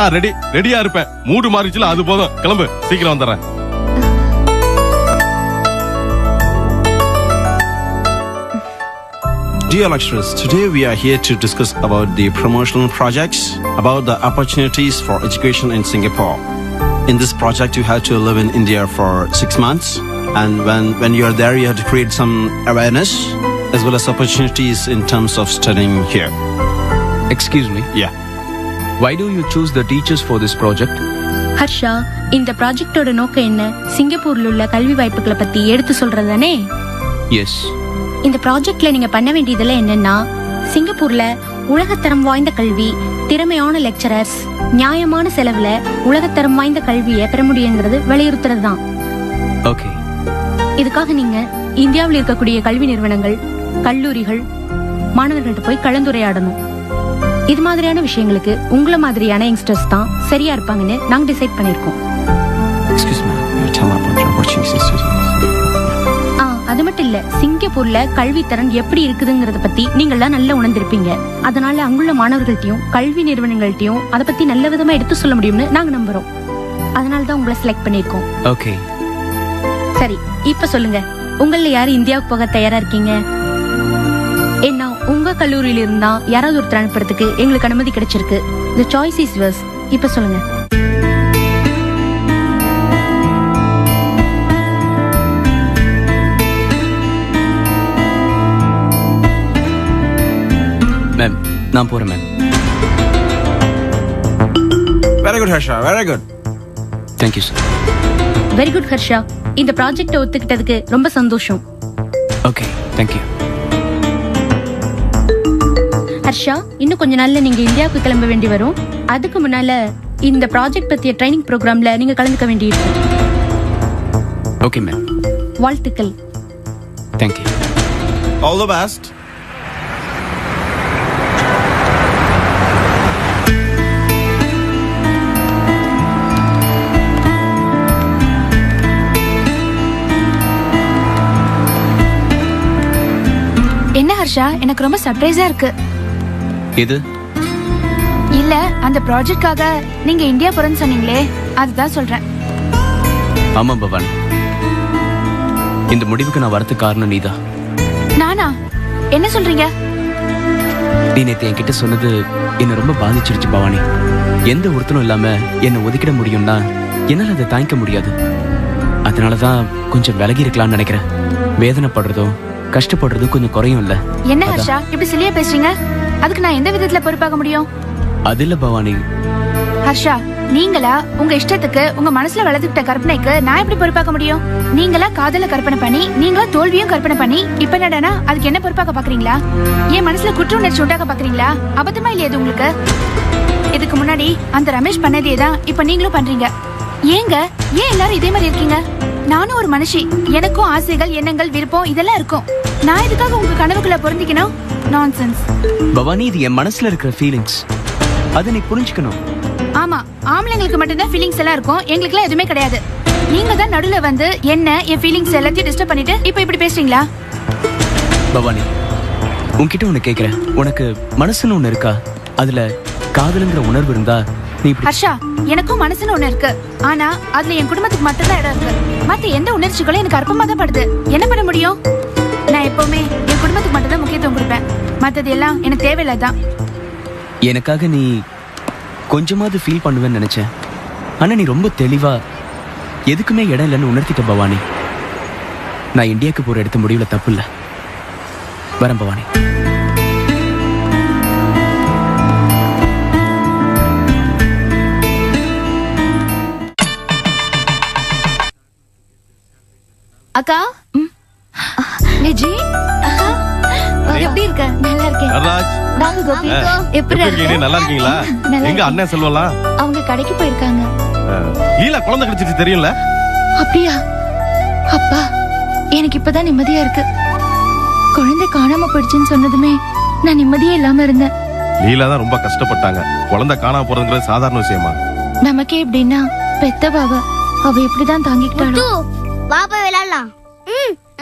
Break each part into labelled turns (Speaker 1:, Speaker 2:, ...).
Speaker 1: நான் ரெடியா இருப்பேன். மூடு மாறிச்சுல அது போதும். கிளம்பு, சீக்கிரம் வந்துடுறேன்.
Speaker 2: Dear lecturers, today we are here to discuss about the promotional projects, about the opportunities for education in Singapore. In this project, you have to live in India for 6 months, and when you are there, you have to create some awareness as well as opportunities in terms of studying here.
Speaker 3: Excuse me?
Speaker 2: Yeah.
Speaker 3: Why do you choose the teachers for this project?
Speaker 4: Harsha, இந்த ப்ராஜெக்டோட நோக்கம் என்ன? சிங்கப்பூர்ல உள்ள கல்வி வாய்ப்புகளை பத்தி எடுத்து சொல்றதானே?
Speaker 3: Yes.
Speaker 4: இந்த ப்ராஜெக்ட்ல நீங்க பண்ண வேண்டியதெல்லாம் என்னன்னா, சிங்கப்பூர்ல உலகத்தரம் வாய்ந்த கல்வி, திறமையான லெக்சரர்ஸ், நியாயமான செலவுல உலகத்தரம் வாய்ந்த கல்வியை பெற முடியுங்கிறது வலியுறுத்துறது தான்.
Speaker 3: Okay.
Speaker 4: இதுக்காக நீங்க இந்தியாவில் இருக்கக்கூடிய கல்வி நிறுவனங்கள், கல்லூரிகள், மாணவர்கள்ட்ட போய் கலந்துரையாடணும். இது மாதிரியான விஷயங்களுக்கு உங்கள மாதிரியான யங்ஸ்டர்ஸ் தான் சரியா இருப்பாங்கன்னு நாங்க டிசைட் பண்ணிருக்கோம்.
Speaker 2: Excuse me, tell me about your opportunities in studying.
Speaker 4: அது மட்டும் இல்ல, சிங்கப்பூர்ல கல்வி தரம் எப்படி இருக்குதுங்கறத பத்தி நீங்களாம் நல்லா உணர்ந்திருப்பீங்க. அதனால அங்குள்ள மாணவர்கள்ட்டையும் கல்வி நிறுவனங்கள்ட்டையும் அதை பத்தி நல்ல விதமா எடுத்து சொல்ல முடியும்னு நாங்க நம்புறோம். அதனால தான் உங்களை செலக்ட் பண்ணிருக்கோம்.
Speaker 3: Okay.
Speaker 4: சரி, இப்ப சொல்லுங்க, உங்கள யாரு இந்தியாவுக்கு போக தயாரா இருக்கீங்க? ஏன்னா உங்க கல்லூரியில இருந்தா யாராவது ஒருத்தர் அனுப்புறதுக்கு எங்களுக்கு அனுமதி கிடைச்சிருக்கு. The choice is yours. இப்ப சொல்லுங்க.
Speaker 3: மேம், நான் போறேன் ma'am.
Speaker 2: Very good, Harsha. Very good.
Speaker 3: Thank you, sir.
Speaker 4: Very good Harsha, இந்த ப்ராஜெக்ட ஒத்துக்கிட்டதுக்கு ரொம்ப சந்தோஷம்.
Speaker 3: Okay, thank you.
Speaker 4: ஹர்ஷா, இன்னும் கொஞ்ச நாள்ல நீங்க இந்தியாவுக்கு கிளம்ப வேண்டி வரும். அதுக்கு முன்னால இந்த ப்ராஜெக்ட் பத்திய ட்ரைனிங் ப்ரோக்ராம்ல நீங்க கலந்துக்க வேண்டியிருக்கும்.
Speaker 3: Okay, ma'am.
Speaker 4: வாழ்த்துக்கள்.
Speaker 3: Thank you.
Speaker 2: All the best.
Speaker 5: என்ன ஹர்ஷா, எனக்கு ரொம்ப சர்ப்ரைஸா இருக்கு.
Speaker 3: எது?
Speaker 5: இல்ல, அந்த ப்ராஜெக்ட்காக நீங்க இந்தியா போறேன்னு சொன்னீங்களே, அதுதான் சொல்றேன்.
Speaker 3: ஆமா பவானி, இந்த முடிவுக்கு நான் வரதுக்கு காரணம் நீதான்.
Speaker 5: நானா? என்ன சொல்றீங்க?
Speaker 3: நீ நேத்து என்கிட்ட சொன்னது என்ன ரொம்ப பாதிச்சிருச்சு பவானி. எந்த ஒருத்தனும் இல்லாம என்ன ஒதுக்கிட முடியும்னா என்னால அதை தாங்கிக்க முடியாது. அதனாலதான் கொஞ்சம் விலகி இருக்கலாம்னு நினைக்கிறேன். வேதனைப்படுறதும் கஷ்டப்படுறதும் கொஞ்சம் குறையும் இல்ல.
Speaker 5: என்ன ஹர்ஷா, இப்படி சிலியா பேசுறீங்க? அதுக்கு நான் எந்த விதத்துல பொறுப்பாக முடியும்?
Speaker 3: அது இல்ல பவானி.
Speaker 5: ஹர்ஷா, நீங்களா உங்க இஷ்டத்துக்கு உங்க மனசுல வளர்த்துக்கிட்ட கற்பனைக்கு நான் எப்படி பொறுப்பாக்க முடியும்? நீங்களா காதல கற்பனை பண்ணி, நீங்களா தோல்வியும் கற்பனை பண்ணி, இப்ப என்னடா அதுக்கு என்ன பொறுப்பாக்க பாக்குறீங்களா? என் மனசுல குற்ற உணர்ச்சி உண்டாக்க பாக்குறீங்களா? அபத்தமா இல்லையா இது உங்களுக்கு? இதுக்கு முன்னாடி அந்த ரமேஷ் பண்ணதே தான் இப்ப நீங்களும் பண்றீங்க. ஏங்க, ஏன் எல்லாரும் இதே மாதிரி இருக்கீங்க? நானும் ஒரு மனுஷி, எனக்கும் ஆசைகள், எண்ணங்கள், விருப்பம் இதெல்லாம் இருக்கும். நான் இதுக்காக உங்க கனவுக்குள்ள பொருந்திக்கணும்? நான்சென்ஸ்.
Speaker 3: பவானி, இது என் மனசுல இருக்கிற ஃபீலிங்ஸ். அதை நீ புரிஞ்சுக்கணும்.
Speaker 5: ஆமா, ஆம்பளைங்களுக்கு மட்டும்தான் ஃபீலிங்ஸ் எல்லாம் இருக்கும், எங்களுக்குலாம் எதுவுமே கிடையாது. நீங்க தான் நடுவுல வந்து என்ன என் ஃபீலிங்ஸ் எல்லாத்தையும் டிஸ்டர்ப் பண்ணிட்டு இப்ப இப்படி பேசுறீங்களா?
Speaker 3: பவானி, உன்கிட்ட ஒண்ணு கேக்குறேன். உனக்கு மனசுன்னு ஒண்ணு இருக்கா? அதுல காதலுங்கிற உணர்வு இருந்தா நீ இப்படி...
Speaker 5: ஹர்ஷா, எனக்கும் மனசுன்னு ஒண்ணு இருக்கு. ஆனா அதுல என் குடும்பத்துக்கு மட்டும்தான் இடம் இருக்கு. மத்த எந்த உணர்ச்சிகளும் எனக்கு அற்பமா தான் படுது. என்ன பண்ண முடியும்? நான் எப்பவுமே என் குடும்பத்துக்கு மட்டும் தான் முக்கியத்துவம் கொடுப்பேன். மத்தது எல்லாம் எனக்கு தேவையில்லாதான்.
Speaker 3: எனக்காக நீ கொஞ்சமாவது ஃபீல் பண்ணுவேன்னு நினைச்சேன். ஆனா நீ ரொம்ப தெளிவா எதுக்குமே இடம் இல்லைன்னு உணர்த்திட்ட பவானி. நான் இந்தியாவுக்கு போற எடுத்த முடிவுல தப்பு இல்ல. வரேன் பவானி.
Speaker 5: அக்கா, நிஜி அக்கா, எப்படி இருக்க? நல்லா இருக்கேன்.
Speaker 1: நர்ராஜ்,
Speaker 5: வாங்க கோபி.
Speaker 1: எப்படி இருக்கீங்க? நல்லா இருக்கீங்களா? எங்க அண்ணன் செல்வலாம்?
Speaker 5: அவங்க கடைக்கு போயிருக்காங்க.
Speaker 1: லீலா குழந்தை கிடைச்சிட்டு தெரியும்ல?
Speaker 5: அப்படியா? அப்பா, எனக்கு இப்பதான் நிம்மதியா இருக்கு. குழந்தை காணாம போயிடுச்சுன்னு சொன்னதுமே நான் நிம்மதியே இல்லாம இருந்தேன்.
Speaker 1: லீலா தான் ரொம்ப கஷ்டப்பட்டாங்க. குழந்தை காணாம போறதுங்கிறது சாதாரண விஷயமா?
Speaker 5: நமக்கே எப்படின்னா பெத்த பாவ அவ எப்படிதான் தாங்கிக்கிட்டாளோ.
Speaker 6: பாப்பா விளையாடலாம்.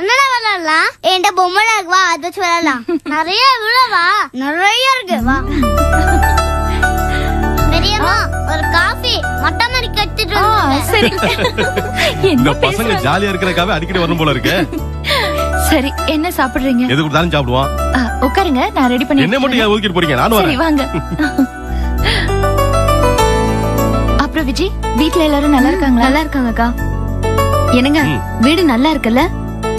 Speaker 6: என்னடா விளையாடலாம்? என்கிட்ட பொம்மை இருக்கு, வா அதை வச்சு விளையாடலாம். நிறைய விழவா, நிறைய இருக்கு, வா. பெரியம்மா, ஒரு
Speaker 5: சரி
Speaker 1: இந்த
Speaker 5: என்ன
Speaker 1: பசங்க
Speaker 5: பேசுறாங்க?
Speaker 1: ஜாலியா இருக்கிறக்காக அடிக்கடி வரணும் போல இருக்கு.
Speaker 5: சரி என்ன சாப்பிடுறீங்க?
Speaker 1: எது கொடுத்தாலும் சாப்பிடுவான்.
Speaker 5: உட்காருங்க, நான் ரெடி பண்ணி
Speaker 1: என்ன மட்டும் ஏன் ஒதுக்கிட்டு போறீங்க? நானும்
Speaker 5: சரி
Speaker 1: வரேன்.
Speaker 5: வாங்க. அப்புறம் விஜய், வீட்ல எல்லாரும் நல்லா இருக்காங்களா?
Speaker 7: நல்லா இருக்காங்கக்கா. என்னங்க,
Speaker 1: ம்.
Speaker 7: வீடு நல்லா இருக்குல்ல?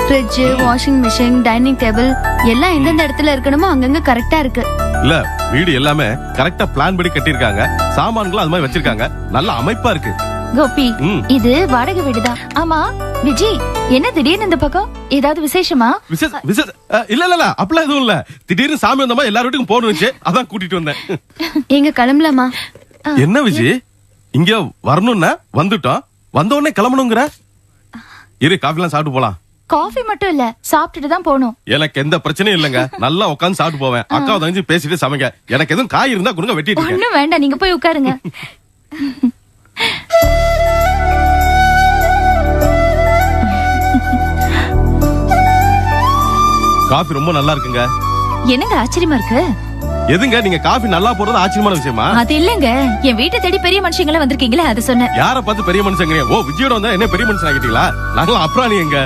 Speaker 7: Fridge, washing machine, dining table எல்லாம் எந்தெந்த இடத்துல இருக்கணுமோ அங்கங்க கரெக்டா இருக்கு.
Speaker 1: இல்ல வீடு எல்லாமே கரெக்டா பிளான் படி கட்டியிருக்காங்க. சாமான்களும் அது மாதிரி வச்சிருக்காங்க. நல்ல அமைப்பா இருக்கு.
Speaker 5: கோபி,
Speaker 1: ம்.
Speaker 5: இது வாடகை வீடுதான். ஆமா விஜய், என்ன திடீர்னு இந்த பக்கம்? ஏதாவது விசேஷமா?
Speaker 1: இல்ல இல்ல அப்படிலாம் எதுவும் இல்ல. திடீர்னு சாமி வந்த மாதிரி எல்லார் வீட்டுக்கும் போகணுச்சு, அதான் கூட்டிட்டு வந்தேன்.
Speaker 7: எங்க கிளம்பலாமா?
Speaker 1: என்ன விஜய், இங்க வரணும்னா வந்துட்டோம், வந்த உடனே கிளம்பணுங்கிற? இரு, காஃபி எல்லாம் சாப்பிட்டு போலாம்.
Speaker 5: காஃபி மட்டும் இல்ல, சாப்பிட்டுட்டு தான் போகணும்.
Speaker 1: எனக்கு எந்த பிரச்சனையும் இல்லங்க. நல்லா உட்காந்து சாப்பிட்டு போவேன். அக்கா தங்கச்சி பேசிட்டு சமைங்க. எனக்கு எதுவும் காய் இருந்தா கொடுங்க, வெட்டிட்டு இருக்கேன்.
Speaker 5: ஒண்ணும் வேண்டாம், நீங்க போய் உட்காருங்க.
Speaker 1: காஃபி ரொம்ப நல்லா இருக்குங்க.
Speaker 5: என்னங்க ஆச்சரியமா இருக்கு?
Speaker 1: எதுங்க நீங்க காஃபி நல்லா போடுறது ஆச்சரியமான விஷயமா?
Speaker 5: அது இல்லங்க, என் வீட்டை தேடி பெரிய மனுஷங்களா வந்திருக்கீங்களே, அதை சொன்னேன்.
Speaker 1: யார பார்த்து பெரிய மனுஷங்க? ஓ, விஜயோட வந்தா என்ன பெரிய மனுஷன் ஆகிட்டீங்களா? நாங்களாம் அப்புறாணி எங்க?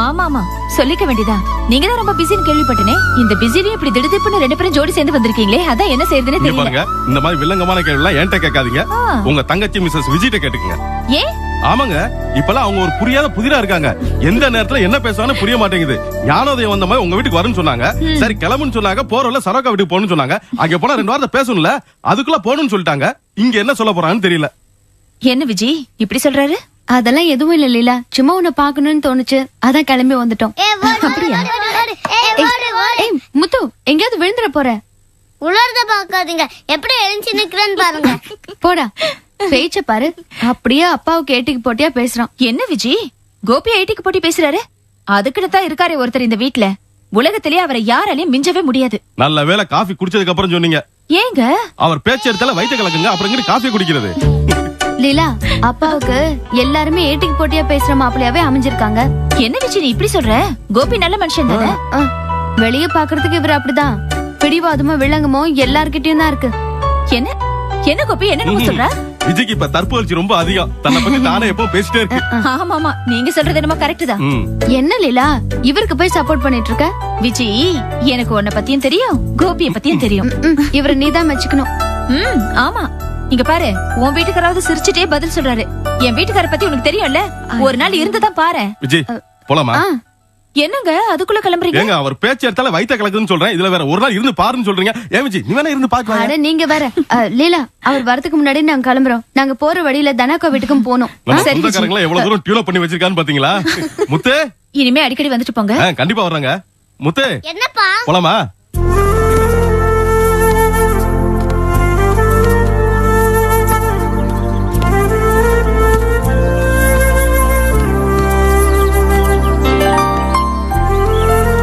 Speaker 5: ஆமா ஆமா, சொல்லிக்க வேண்டியதான். நீங்க தான் ரொம்ப பிஸின்னு கேள்விப்பட்டனே. இந்த பிஸிலையும் இப்படி திடுதிப்புன்னு 2 பேரும் ஜோடி சேர்ந்து வந்திருக்கீங்களே, அதான் என்ன செய்யறதுன்னு
Speaker 1: இங்க
Speaker 5: தெரியல.
Speaker 1: பாருங்க, இந்த மாதிரி வில்லங்கமான கேள்வி எல்லாம் என்கிட்ட கேட்காதீங்க. உங்க தங்கச்சி மிஸ்ஸஸ் விஜய்ட்ட கேட்டுக்குங்க.
Speaker 5: ஏன்?
Speaker 1: ஆமாங்க, இப்பெல்லாம் அவங்க ஒரு புரியாத புதிரா இருக்காங்க. எந்த நேரத்துல என்ன பேசுவான்னு புரிய மாட்டேங்குது. ஞானோதயம் வந்த மாதிரி உங்க வீட்டுக்கு வரேன்னு சொன்னாங்க. சரி கிளம்புன்னு சொன்னாங்க. போறவல சரோக்கா வீட்டுக்கு போகணும்னு சொன்னாங்க. அங்க போனா 2 வாரத்தை பேசணும்ல, அதுக்குள்ள போகணும்னு சொல்லிட்டாங்க. இங்க என்ன சொல்ல போறான்னு தெரியல.
Speaker 5: என்ன விஜய் இப்படி சொல்றாரு?
Speaker 7: அதெல்லாம் எதுவும் இல்ல லீலா, சும்மா உன்னை பாக்கணும்னு தோணுச்சு, அதான் கிளம்பி வந்துட்டோம்.
Speaker 5: அப்படியா?
Speaker 7: ஏய் முத்து, எங்கேயாவது விழுந்துட போற.
Speaker 6: உலர்த பாக்காதீங்க, எப்படி எழுந்து நிக்கிறேன்னு பாருங்க.
Speaker 7: போடா, பேச்ச பாரு. அப்படியே அப்பாவுக்கு ஏட்டிக்கு போட்டியா பேசுறான்.
Speaker 5: என்ன விஜய், கோபி ஐடிக்கு போட்டி பேசுறாரு? அதுக்குன்னு தான் இருக்காரே ஒருத்தர் இந்த வீட்ல. உலகத்திலேயே அவரை யாராலையும் மிஞ்சவே முடியாது.
Speaker 1: நல்ல வேளை காஃபி குடிச்சதுக்கு அப்புறம் சொன்னீங்க.
Speaker 5: ஏங்க
Speaker 1: அவர் பேச்சு எடுத்தால வயிற்று கலக்குங்க, அப்புறம் எங்க காஃபி குடிக்கிறது?
Speaker 7: லீலா, அப்பாவுக்கு எல்லாருமே ஏட்டிக்கு போட்டியா பேசுற மாப்பிள்ளையாவே அமைஞ்சிருக்காங்க.
Speaker 5: என்ன விஜய் நீ இப்படி சொல்ற? கோபி நல்ல மனுஷன் தானே?
Speaker 7: வெளிய பாக்குறதுக்கு இவர் அப்படிதான். பிடிவாதமோ வில்லங்கமோ எல்லார்கிட்டயும் தான் இருக்கு.
Speaker 5: என்ன என்ன கோபி, என்ன சொல்ற?
Speaker 1: விஜய்க்கு இப்ப தற்புகழ்ச்சி ரொம்ப அதிகம். தன்னை பத்தி தானே எப்போ பேசிட்டே இருக்கு.
Speaker 5: ஆமா ஆமா, நீங்க சொல்றது என்னமோ கரெக்ட் தான்.
Speaker 1: ம்.
Speaker 7: என்ன லீலா, இவருக்கு போய் சப்போர்ட் பண்ணிட்டு இருக்க?
Speaker 5: விஜய், எனக்கு உன்னை பத்தியும் தெரியும், கோபிய பத்தியும் தெரியும்.
Speaker 7: இவரை நீதான் மெச்சுக்கணும்.
Speaker 5: ஆமா, இங்க பாரு, உன் வீட்டுக்காராவது சிரிச்சுட்டே பதில் சொல்றாரு. என் வீட்டுக்கார பத்தி உனக்கு தெரியும்ல, ஒரு நாள் இருந்துதான் பாரு.
Speaker 1: விஜய் போலாமா?
Speaker 5: என்னங்க அதுக்குள்ள கிளம்புறீங்க?
Speaker 1: ஏங்க அவர் பேச்சு எடுத்தால வயிற்று கலக்குதுன்னு சொல்றேன். இதுல வேற ஒரு நாள் இருந்து பாருன்னு சொல்றீங்க. ஏன் விஜய் நீ வேணா இருந்து பாக்கலாம்.
Speaker 7: அட நீங்க வேற. லீலா, அவர் வரதுக்கு முன்னாடி நாங்க கிளம்புறோம். நாங்க போற வழியில தனக்கா வீட்டுக்கும் போனோம்.
Speaker 1: நம்ம
Speaker 5: சரி,
Speaker 1: சொந்தக்காரங்களா எவ்வளவு தூரம் டியூலப் பண்ணி வச்சிருக்கான்னு பாத்தீங்களா? முத்து,
Speaker 5: இனிமே அடிக்கடி வந்துட்டு போங்க.
Speaker 1: கண்டிப்பா வர்றாங்க. முத்து
Speaker 6: என்னப்பா?
Speaker 1: போலாமா?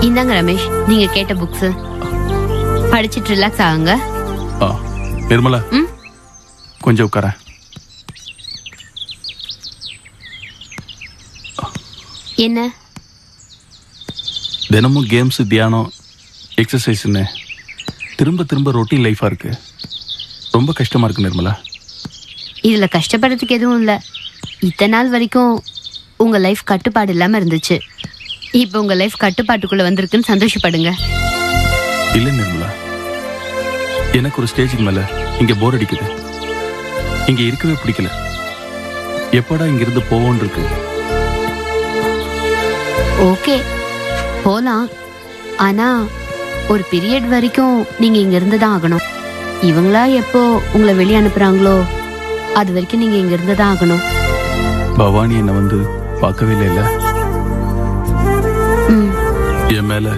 Speaker 7: இந்தாங்க ரமேஷ், நீங்க கேட்ட புக்ஸ் படிச்சிட்டு ரிலாக்ஸ் ஆகுங்க.
Speaker 1: நிர்மலா கொஞ்சம் உட்கார.
Speaker 7: என்ன
Speaker 8: தினமும் கேம்ஸ், தியானம், எக்ஸசைஸ்ன்னு திரும்ப திரும்ப ரொட்டீன் லைஃபா இருக்கு. ரொம்ப கஷ்டமா இருக்கு நிர்மலா.
Speaker 7: இதுல கஷ்டப்படுறதுக்கு எதுவும் இல்ல. இத்தனை நாள் வரைக்கும் உங்க லைஃப் கட்டுப்பாடு இல்லாம இருந்துச்சு. இப்ப உங்க லைஃப் கட்டுப்பாட்டுக்குள்ள வந்திருக்குன்னு சந்தோஷப்படுங்க.
Speaker 8: இல்ல நிர்மலா, எனக்கு ஒரு ஸ்டேஜுக்கு மேல இங்க போர் அடிக்குது. இங்க இருக்கவே பிடிக்கல. எப்படா இங்க இருந்து போவோன்னு இருக்கு.
Speaker 7: ஓகே போலாம், ஆனா ஒரு பீரியட் வரைக்கும் நீங்க இங்க இருந்துதான் ஆகணும். இவங்களா எப்போ உங்களை வெளியே அனுப்புறாங்களோ அது வரைக்கும் நீங்க இங்க இருந்துதான் ஆகணும்.
Speaker 8: பவானி என்ன வந்து பார்க்கவே இல்ல. என் மேல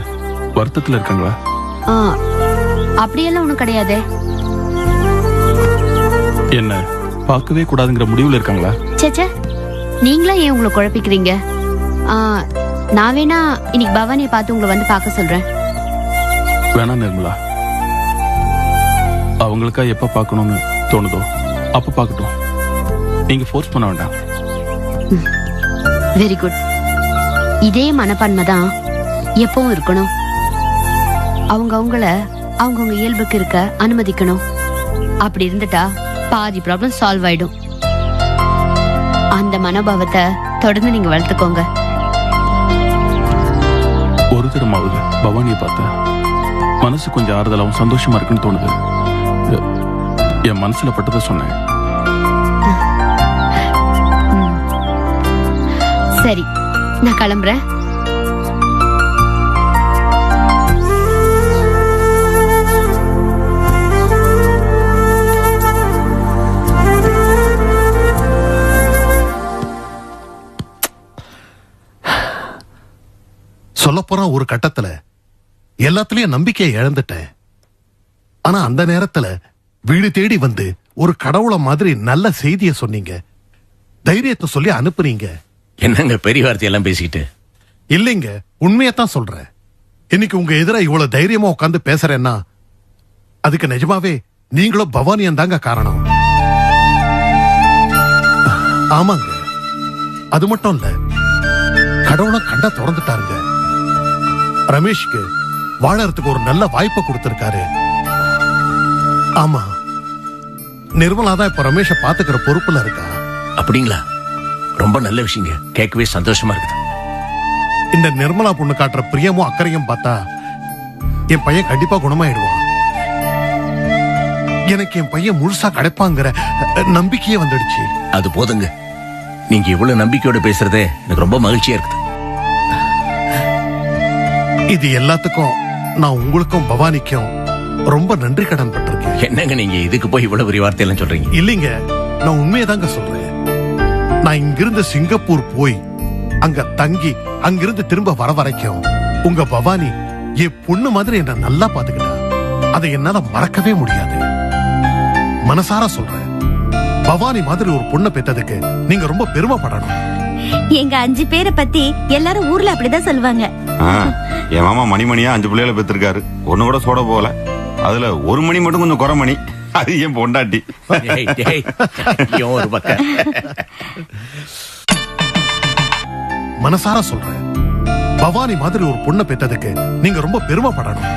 Speaker 8: வருத்தத்துல இருக்காங்களா?
Speaker 7: அப்படியெல்லாம் ஒண்ணும் கிடையாதே.
Speaker 8: என்ன பார்க்கவே கூடாதுங்கிற முடிவுல இருக்காங்களா?
Speaker 7: சேச்சே, நீங்களா ஏன் உங்களை குழப்பிக்கிறீங்க? நான் வேணா இன்னைக்கு பவானியை பார்த்து உங்களை வந்து பார்க்க சொல்றேன்.
Speaker 8: வேணாம் நிர்மலா, அவங்களுக்கா எப்ப பார்க்கணும்னு தோணுதோ அப்ப பார்க்கட்டும். நீங்க ஃபோர்ஸ் பண்ண வேண்டாம்.
Speaker 7: Very good. இதே மனப்பான்மை தான் எப்பவும் இருக்கணும். அவங்கவுங்கள அவங்கவுங்க இயல்புக்கு இருக்க அனுமதிக்கணும். அப்படி இருந்துட்டா பாதி ப்ராப்ளம் சால்வ் ஆயிடும். அந்த மனோபாவத்தை தொடர்ந்து நீங்க வளர்த்துக்கோங்க.
Speaker 8: ஒரு தரமாவது பவானியை பார்த்தா மனசு கொஞ்சம் ஆறுதலாகவும் சந்தோஷமா இருக்குன்னு தோணுது. என் மனசுல பட்டதை சொன்னேன்.
Speaker 7: சரி, நான் கிளம்புறேன்.
Speaker 9: சொல்லப்போனா ஒரு கட்டத்துல எல்லாத்துலயும் நம்பிக்கையை இழந்துட்டேன். ஆனா அந்த நேரத்துல வீடு தேடி வந்து ஒரு கடவுளை மாதிரி நல்ல செய்தியை சொன்னீங்க, தைரியத்தை சொல்லி அனுப்புனீங்க.
Speaker 10: என்னங்க பெரிய வார்த்தையெல்லாம் பேசிக்கிட்டு?
Speaker 9: இல்லைங்க, உண்மையத்தான் சொல்றேன். இன்னைக்கு உங்க எதிர இவ்வளவு தைரியமா உட்கார்ந்து பேசுறேன்னா அதுக்கு நிஜமாவே நீங்களும் பவானியும் தாங்க காரணம். ஆமாங்க, அது மட்டும் இல்ல, கடவுளை கண்ட திறந்துட்டாருங்க. ரமேஷ்க்கு வாழறதுக்கு ஒரு நல்ல வாய்ப்பை கொடுத்திருக்காரு. ஆமா, நிர்மலா தான் இப்ப ரமேஷ பாத்துக்கிற பொறுப்புல இருக்கா.
Speaker 10: அப்படிங்களா? ரொம்ப நல்ல விஷயங்க, கேட்கவே சந்தோஷமா இருக்குது.
Speaker 9: இந்த நிர்மலா பொண்ணு காட்டுற பிரியமும் அக்கறையும் பார்த்தா என் பையன் கண்டிப்பா குணமாயிடுவான். எனக்கு என் பையன் முழுசா கிடைப்பாங்கிற நம்பிக்கையே வந்துடுச்சு.
Speaker 10: அது போதுங்க, நீங்க இவ்வளவு நம்பிக்கையோட பேசுறதே எனக்கு ரொம்ப மகிழ்ச்சியா இருக்குது.
Speaker 9: இது எல்லாத்துக்கும் நான் உங்களுக்கும் பவானிக்கும் ரொம்ப நன்றி கடன் பட்டிருக்கேன்.
Speaker 10: என்னங்க நீங்க இதுக்கு போய் இவ்வளவு பெரிய வார்த்தையெல்லாம் சொல்றீங்க?
Speaker 9: இல்லைங்க, நான் உண்மையதாங்க சொல்றேன். நான் இங்கிருந்து சிங்கப்பூர் போய் அங்க தங்கி அங்கிருந்து திரும்ப வர வரைக்கும் உங்க பவானி என் பொண்ணு மாதிரி என்ன நல்லா பாத்துக்கிட்டா. அதை என்னால மறக்கவே முடியாது. மனசார சொல்றேன், பவானி மாதிரி ஒரு பொண்ணை பெற்றதுக்கு நீங்க ரொம்ப பெருமைப்படணும்.
Speaker 11: எங்க 5 பேரை பத்தி எல்லாரும் ஊர்ல அப்படிதான் சொல்லுவாங்க.
Speaker 12: என் மாமா மணிமணியா 5 பிள்ளைகளை பெற்றிருக்காரு. ஒண்ணு கூட சோட போல. அதுல ஒரு மணி மட்டும் கொஞ்சம் குறை மணி. அது என் பொண்டாட்டி.
Speaker 10: ஒரு பக்கம்
Speaker 9: மனசார சொல்றேன், பவானி மாதிரி ஒரு பொண்ணை பெற்றதுக்கு நீங்க ரொம்ப பெருமைப்படணும்.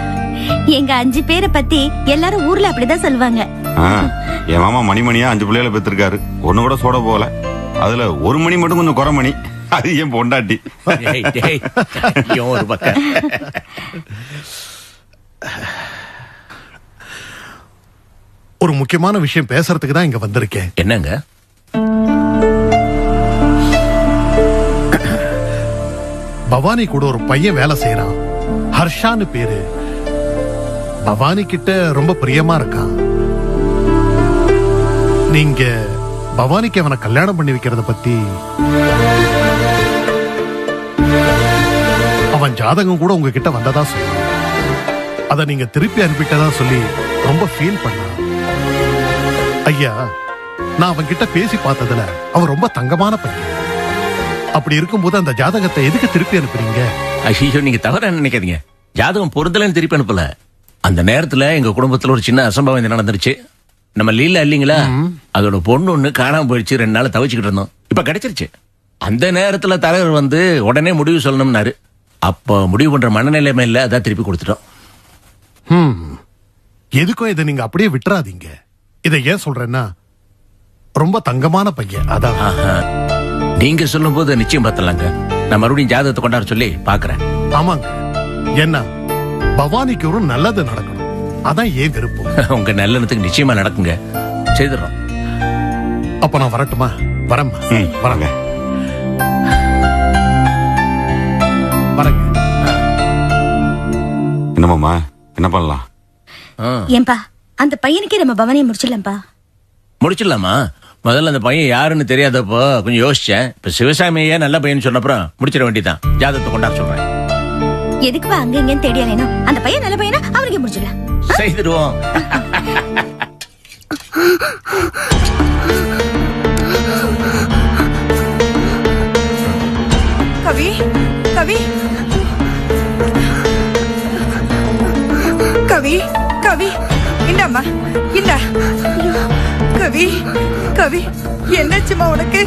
Speaker 11: எங்க 5 பேரை பத்தி எல்லாரும் ஊர்ல அப்படிதான் சொல்லுவாங்க.
Speaker 12: என் மாமா மணிமணியா 5 பிள்ளைகளை பெற்றிருக்காரு. ஒண்ணு கூட சோட போல. அதுல ஒரு மணி மட்டும் கொஞ்சம் குறை மணி. அது என் பொண்டாட்டி.
Speaker 10: ஒரு பக்கம்
Speaker 9: ஒரு முக்கியமான விஷயம் பேசுறதுக்கு தான் இங்க வந்திருக்கேன்.
Speaker 10: என்னங்க?
Speaker 9: பவானி கூட ஒரு பையன் வேலை செய்யறான், ஹர்ஷான்னு பேரு. பவானி கிட்ட ரொம்ப பிரியமா இருக்கான். நீங்க பவானிக்கு அவனை கல்யாணம் பண்ணி வைக்கிறத பத்தி, அவன் ஜாதகம் கூட உங்ககிட்ட வந்ததா சொன்னான். அத நீங்க திருப்பி அனுப்பிட்டதா சொல்லி ரொம்ப ஃபீல் பண்ணான். ஐயா, நான் அவன் கிட்ட பேசி பார்த்ததுல அவன் ரொம்ப தங்கமான பையன். அப்படி இருக்கும்போது அந்த ஜாதகத்தை எதுக்கு திருப்பி அனுப்புறீங்க?
Speaker 10: ஐயோ, நீங்க தவறா நினைக்காதீங்க. ஜாதகம் பொருந்தலன்னு திருப்பி அனுப்பல. அந்த நேரத்துல எங்க குடும்பத்துல ஒரு சின்ன அசம்பாவிதம் நடந்துருச்சு. நம்ம லீலா இல்லீங்களா, அதோட பொண்ணு ஒண்ணு காணாம போயிடுச்சு. 2 நாள் தவிச்சுக்கிட்டு இருந்தோம். இப்ப கிடைச்சிருச்சு. அந்த நேரத்துல தலைவர் வந்து உடனே முடிவு சொல்லணும்னாரு. அப்ப முடிவு பண்ற மனநிலைமை இல்ல, அதான் திருப்பி கொடுத்துட்டோம்.
Speaker 9: எதுக்கும் இதை நீங்க அப்படியே விட்டுறாதீங்க. இதை ஏன் சொல்றேன்னா, ரொம்ப தங்கமான பையன். அதான்
Speaker 10: நீங்க சொல்லும் போது நிச்சயம் பார்த்தலாங்க. நான் மறுபடியும் ஜாதகத்தை கொண்டாட சொல்லி பாக்குறேன்.
Speaker 9: ஆமாங்க, என்ன பவானிக்கு ஒரு நல்லது நடக்கணும். அதான் ஏன் விருப்பம்.
Speaker 10: உங்க நல்லதுக்கு நிச்சயமா நடக்குங்க. செய்துறோம்.
Speaker 9: அப்ப நான் வரட்டுமா? வரேம்மா. வரங்க. வரங்க.
Speaker 12: என்னமாமா, என்ன பண்ணலாம்?
Speaker 11: ஏன்பா, அந்த பையனுக்கே நம்ம பவானியை முடிச்சிடலாம்ப்பா.
Speaker 10: முடிச்சிடலாமா? முதல்ல அந்த பையன் யாருன்னு தெரியாதப்போ கொஞ்சம் யோசிச்சேன். இப்ப சிவசாமியே நல்ல பையன் சொன்னப்புறம் முடிச்சிட வேண்டியதான். ஜாதகத்தை கொண்டாட சொல்றேன்.
Speaker 11: எதுக்குப்பா அங்க இங்கன்னு தேடியா வேணும்? அந்த பையன் நல்ல பையனா, அவனுக்கே முடிச்சிடலாம்.
Speaker 10: செய்திருவோம்.
Speaker 5: கவி, கவி, கவி, கவி, இந்தாம்மா, இந்தா. கவி, கவி, என்னாச்சுமா உனக்கு?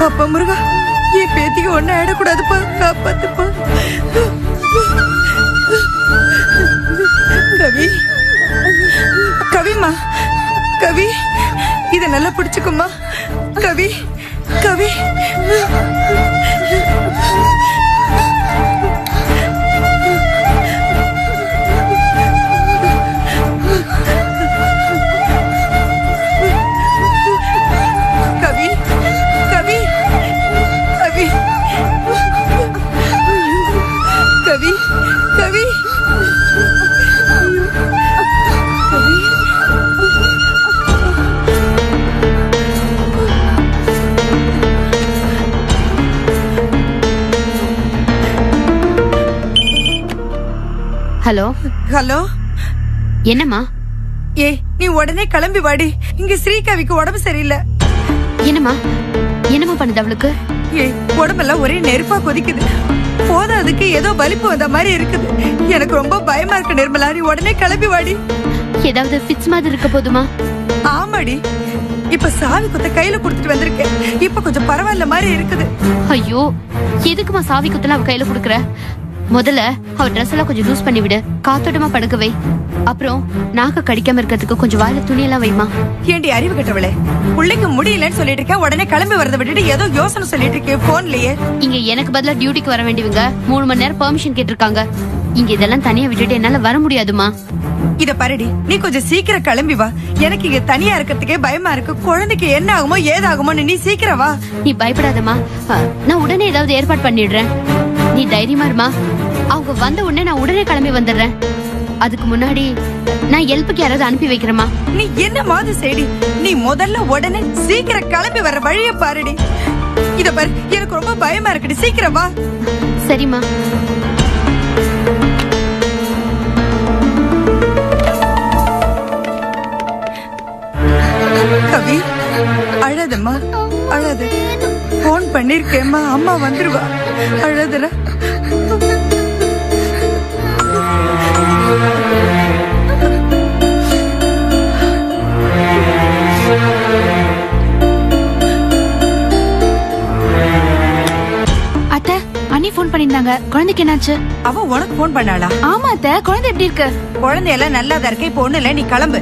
Speaker 5: அப்பா முருகா, என் பேத்திக்கு ஒண்ணு ஆயிடக்கூடாதுப்பா, காப்பாத்துப்பா. கவி, கவிமா, கவி.
Speaker 13: நல்லா பிடிச்சுக்குமா. கவி கவி கவி கவி கவி கவி கவி
Speaker 7: ஹலோ
Speaker 13: ஹலோ.
Speaker 7: என்னம்மா?
Speaker 13: ஏ நீ உடனே கிளம்பி வாடி. இங்க ஸ்ரீகவிக்கு உடம்பு சரியில்லை.
Speaker 7: என்னம்மா என்னம்மா பண்ணுது அவளுக்கு?
Speaker 13: ஏ உடம்பெல்லாம் ஒரே நெருப்பா கொதிக்குது. போதாதுக்கு ஏதோ வலிப்பு வந்த மாதிரி இருக்குது. எனக்கு ரொம்ப பயமா இருக்கு நிர்மலா. நீ உடனே கிளம்பி வாடி.
Speaker 7: ஏதாவது ஃபிட்ஸ் மாதிரி இருக்க போதுமா?
Speaker 13: ஆமாடி. இப்ப சாவி குத்த கையில குடுத்துட்டு வந்திருக்கேன். இப்ப கொஞ்சம் பரவாயில்ல மாதிரி இருக்குது.
Speaker 7: ஐயோ எதுக்குமா சாவி குத்தலாம் அவ கையில குடுக்கற? முதல்ல அவ ட்ரெஸ் எல்லாம் கொஞ்சம் லூஸ் பண்ணி விடு, காத்தோட்டமா படுக்க வை. அப்புறம் நாக்க கடிக்காம இருக்கிறதுக்கு கொஞ்சம் வாயில துணி எல்லாம் வைமா.
Speaker 13: ஏண்டி அறிவு கட்டவளே, பிள்ளைக்கு முடியலன்னு சொல்லிட்டு இருக்கேன், உடனே கிளம்பி வரத விட்டுட்டு ஏதோ யோசனை சொல்லிட்டு இருக்கேன் போன்லயே.
Speaker 7: இங்க எனக்கு பதிலா டியூட்டிக்கு வர வேண்டியவங்க 3 மணி நேரம் பெர்மிஷன் கேட்டிருக்காங்க. இங்க இதெல்லாம் தனியா விட்டுட்டு என்னால வர முடியாதுமா.
Speaker 13: இத பாருடி, நீ கொஞ்சம் சீக்கிரம் கிளம்பி வா. எனக்கு இங்க தனியா இருக்கிறதுக்கே பயமா இருக்கு. குழந்தைக்கு என்ன ஆகுமோ ஏதாகுமோன்னு நீ சீக்கிரம் வா.
Speaker 7: நீ பயப்படாதம்மா, நான் உடனே ஏதாவது ஏற்பாடு பண்ணிடுறேன். நீ தைரியமா இருமா. அவங்க வந்த உடனே நான் உடனே கிளம்பி வந்துடுறேன். அதுக்கு முன்னாடி நான் ஹெல்ப்புக்கு யாராவது அனுப்பி வைக்கிறேமா.
Speaker 13: நீ என்ன மாதிரி செய்டி. நீ முதல்ல உடனே சீக்கிரம் கிளம்பி வர வழிய பாருடி. இத பாரு, எனக்கு ரொம்ப பயமா இருக்குடி. சீக்கிரம் வா.
Speaker 7: சரிம்மா.
Speaker 13: கவி அழாதம்மா, அழாத. போன் பண்ணிருக்கேம்மா, அம்மா வந்துருவா. அழாதல.
Speaker 5: அத்தை, அண்ணி போன் பண்ணிருந்தாங்க. குழந்தைக்கு என்னாச்சு?
Speaker 13: அவ உனக்கு போன் பண்ணாளா?
Speaker 5: ஆமா அத்தை, குழந்தை எப்படி இருக்கு?
Speaker 13: குழந்தையெல்லாம் நல்லாதான் இருக்கு. இப்ப ஒண்ணு இல்ல, நீ கிளம்பு.